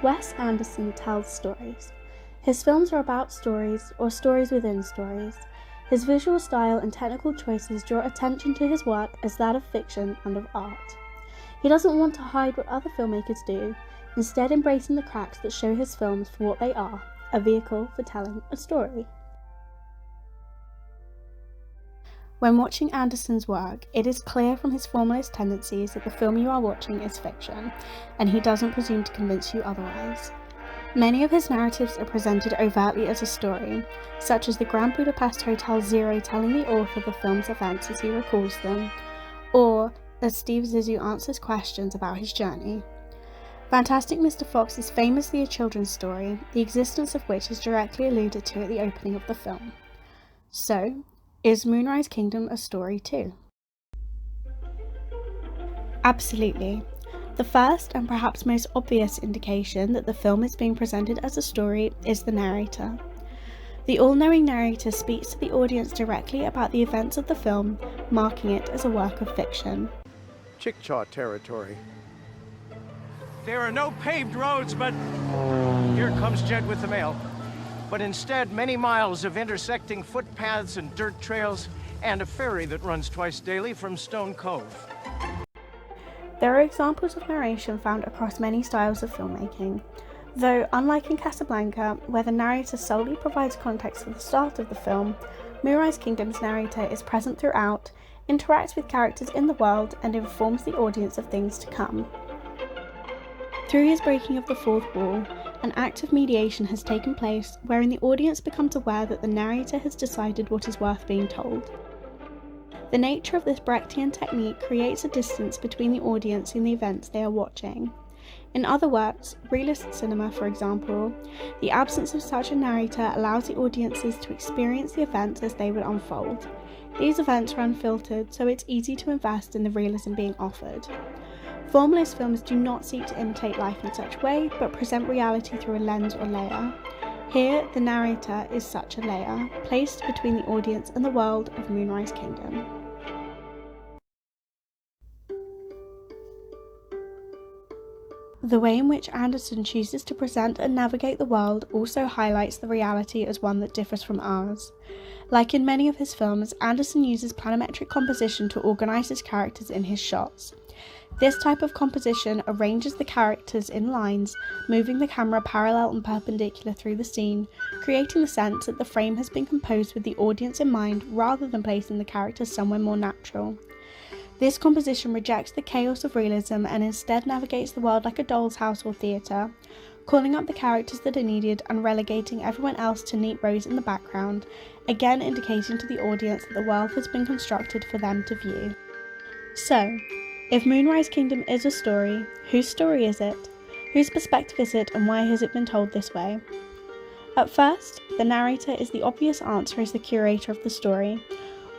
Wes Anderson tells stories. His films are about stories, or stories within stories. His visual style and technical choices draw attention to his work as that of fiction and of art. He doesn't want to hide what other filmmakers do, instead embracing the cracks that show his films for what they are, a vehicle for telling a story. When watching Anderson's work, it is clear from his formalist tendencies that the film you are watching is fiction, and he doesn't presume to convince you otherwise. Many of his narratives are presented overtly as a story, such as the Grand Budapest Hotel Zero telling the author the film's events as he recalls them, or as Steve Zissou answers questions about his journey. Fantastic Mr. Fox is famously a children's story, the existence of which is directly alluded to at the opening of the film. So, is Moonrise Kingdom a story too? Absolutely. The first and perhaps most obvious indication that the film is being presented as a story is the narrator. The all-knowing narrator speaks to the audience directly about the events of the film, marking it as a work of fiction. Chickchaw territory. There are no paved roads, but here comes Jed with the mail. But instead, many miles of intersecting footpaths and dirt trails, and a ferry that runs twice daily from Stone Cove. There are examples of narration found across many styles of filmmaking, though unlike in Casablanca, where the narrator solely provides context for the start of the film, Moonrise Kingdom's narrator is present throughout, interacts with characters in the world, and informs the audience of things to come. Through his breaking of the fourth wall, an act of mediation has taken place wherein the audience becomes aware that the narrator has decided what is worth being told. The nature of this Brechtian technique creates a distance between the audience and the events they are watching. In other words, realist cinema, for example, the absence of such a narrator allows the audiences to experience the events as they would unfold. These events are unfiltered, so it's easy to invest in the realism being offered. Formalist films do not seek to imitate life in such a way, but present reality through a lens or layer. Here, the narrator is such a layer, placed between the audience and the world of Moonrise Kingdom. The way in which Anderson chooses to present and navigate the world also highlights the reality as one that differs from ours. Like in many of his films, Anderson uses planimetric composition to organise his characters in his shots. This type of composition arranges the characters in lines, moving the camera parallel and perpendicular through the scene, creating the sense that the frame has been composed with the audience in mind rather than placing the characters somewhere more natural. This composition rejects the chaos of realism and instead navigates the world like a doll's house or theatre, calling up the characters that are needed and relegating everyone else to neat rows in the background, again indicating to the audience that the world has been constructed for them to view. So, if Moonrise Kingdom is a story, whose story is it? Whose perspective is it, and why has it been told this way? At first, the narrator is the obvious answer as the curator of the story,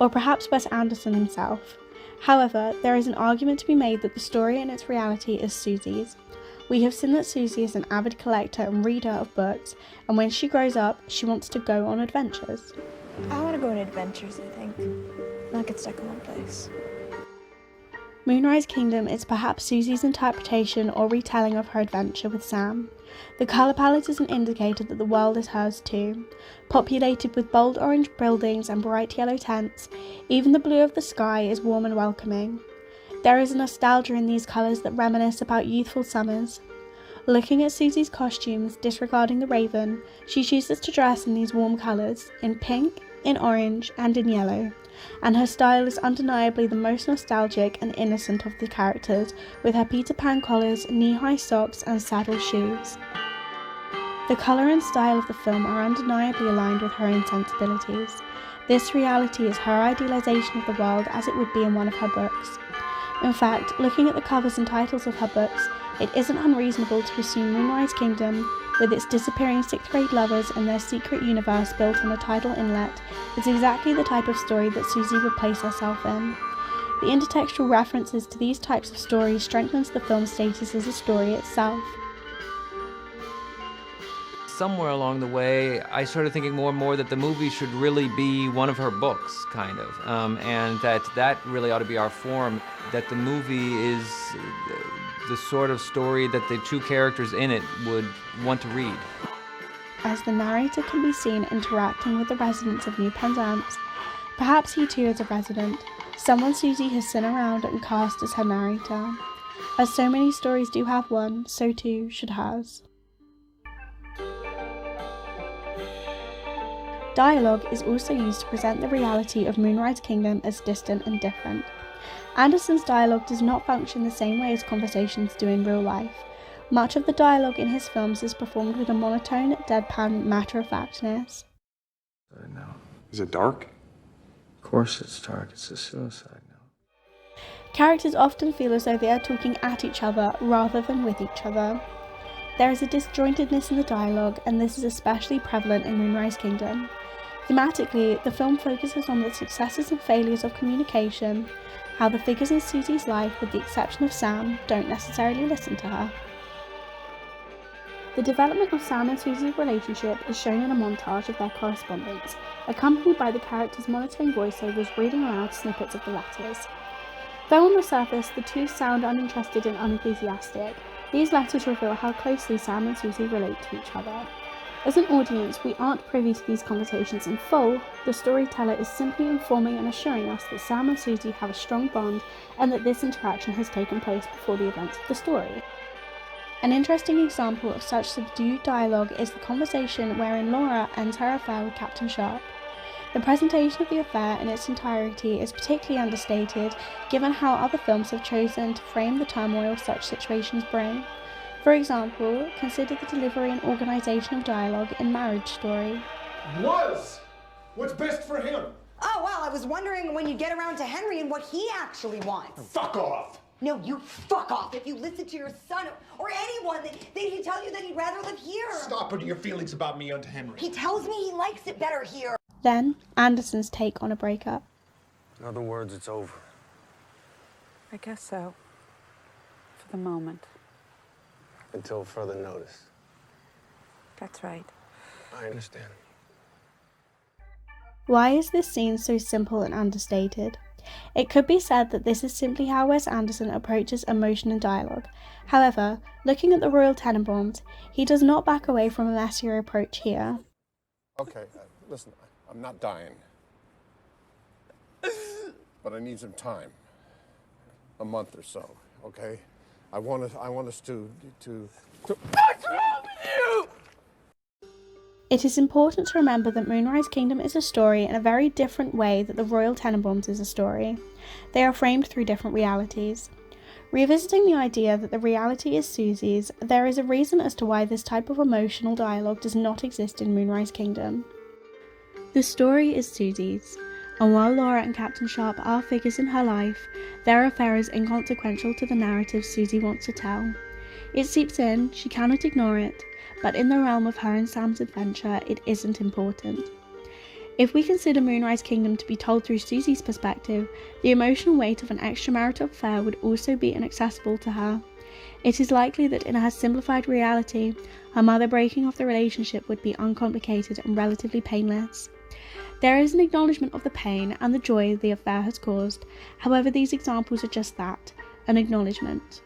or perhaps Wes Anderson himself. However, there is an argument to be made that the story in its reality is Susie's. We have seen that Susie is an avid collector and reader of books, and when she grows up, she wants to go on adventures. I want to go on adventures, I think. Not get stuck in one place. Moonrise Kingdom is perhaps Susie's interpretation or retelling of her adventure with Sam. The colour palette is an indicator that the world is hers too. Populated with bold orange buildings and bright yellow tents, even the blue of the sky is warm and welcoming. There is a nostalgia in these colours that reminisce about youthful summers. Looking at Susie's costumes, disregarding the raven, she chooses to dress in these warm colours, in pink, in orange, and in yellow. And her style is undeniably the most nostalgic and innocent of the characters, with her Peter Pan collars, knee-high socks, and saddle shoes. The colour and style of the film are undeniably aligned with her own sensibilities. This reality is her idealisation of the world as it would be in one of her books. In fact, looking at the covers and titles of her books, it isn't unreasonable to assume Moonrise Kingdom, with its disappearing 6th grade lovers and their secret universe built on a tidal inlet, is exactly the type of story that Susie would place herself in. The intertextual references to these types of stories strengthens the film's status as a story itself. Somewhere along the way, I started thinking more and more that the movie should really be one of her books, kind of, and that really ought to be our form, that the movie is the sort of story that the two characters in it would want to read. As the narrator can be seen interacting with the residents of New Penzance, perhaps he too is a resident, someone Susie has seen around and cast as her narrator. As so many stories do have one, so too should hers. Dialogue is also used to present the reality of Moonrise Kingdom as distant and different. Anderson's dialogue does not function the same way as conversations do in real life. Much of the dialogue in his films is performed with a monotone, deadpan matter-of-factness. Is it dark? Of course it's dark. It's a suicide note. Characters often feel as though they are talking at each other rather than with each other. There is a disjointedness in the dialogue, and this is especially prevalent in Moonrise Kingdom. Thematically, the film focuses on the successes and failures of communication, how the figures in Susie's life, with the exception of Sam, don't necessarily listen to her. The development of Sam and Susie's relationship is shown in a montage of their correspondence, accompanied by the characters' monotone voiceovers reading aloud snippets of the letters. Though on the surface the two sound uninterested and unenthusiastic, these letters reveal how closely Sam and Susie relate to each other. As an audience, we aren't privy to these conversations in full. The storyteller is simply informing and assuring us that Sam and Susie have a strong bond and that this interaction has taken place before the events of the story. An interesting example of such subdued dialogue is the conversation wherein Laura ends her affair with Captain Sharp. The presentation of the affair in its entirety is particularly understated, given how other films have chosen to frame the turmoil such situations bring. For example, consider the delivery and organisation of dialogue in Marriage Story. What's best for him? Oh, well, I was wondering when you get around to Henry and what he actually wants. Fuck off! No, you fuck off. If you listen to your son or anyone, he'd tell you that he'd rather live here. Stop putting your feelings about me onto Henry. He tells me he likes it better here. Then, Anderson's take on a breakup. In other words, it's over. I guess so. For the moment. Until further notice. That's right. I understand. Why is this scene so simple and understated? It could be said that this is simply how Wes Anderson approaches emotion and dialogue. However, looking at the Royal Tenenbaums, he does not back away from a messier approach here. Okay, listen, I'm not dying. But I need some time. A month or so, okay? I want us to... What's wrong with you? It is important to remember that Moonrise Kingdom is a story in a very different way that the Royal Tenenbaums is a story. They are framed through different realities. Revisiting the idea that the reality is Susie's, there is a reason as to why this type of emotional dialogue does not exist in Moonrise Kingdom. The story is Susie's, and while Laura and Captain Sharp are figures in her life, their affair is inconsequential to the narrative Susie wants to tell. It seeps in, she cannot ignore it, but in the realm of her and Sam's adventure, it isn't important. If we consider Moonrise Kingdom to be told through Susie's perspective, the emotional weight of an extramarital affair would also be inaccessible to her. It is likely that in her simplified reality, her mother breaking off the relationship would be uncomplicated and relatively painless. There is an acknowledgement of the pain and the joy the affair has caused, however these examples are just that, an acknowledgement.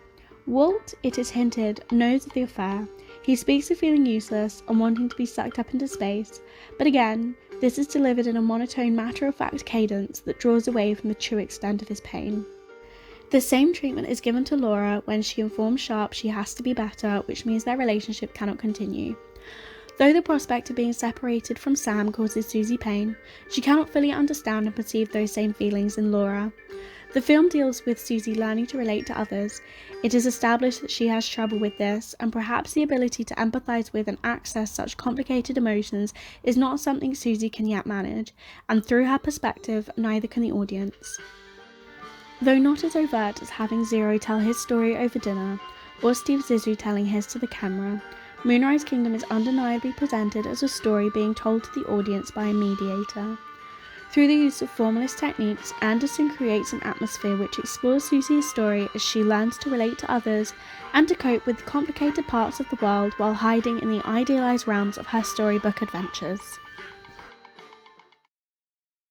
Walt, it is hinted, knows of the affair. He speaks of feeling useless and wanting to be sucked up into space, but again, this is delivered in a monotone matter-of-fact cadence that draws away from the true extent of his pain. The same treatment is given to Laura when she informs Sharp she has to be better, which means their relationship cannot continue. Though the prospect of being separated from Sam causes Susie pain, she cannot fully understand and perceive those same feelings in Laura. The film deals with Susie learning to relate to others. It is established that she has trouble with this, and perhaps the ability to empathise with and access such complicated emotions is not something Susie can yet manage, and through her perspective, neither can the audience. Though not as overt as having Zero tell his story over dinner, or Steve Zissou telling his to the camera, Moonrise Kingdom is undeniably presented as a story being told to the audience by a mediator. Through the use of formalist techniques, Anderson creates an atmosphere which explores Susie's story as she learns to relate to others and to cope with complicated parts of the world while hiding in the idealised realms of her storybook adventures.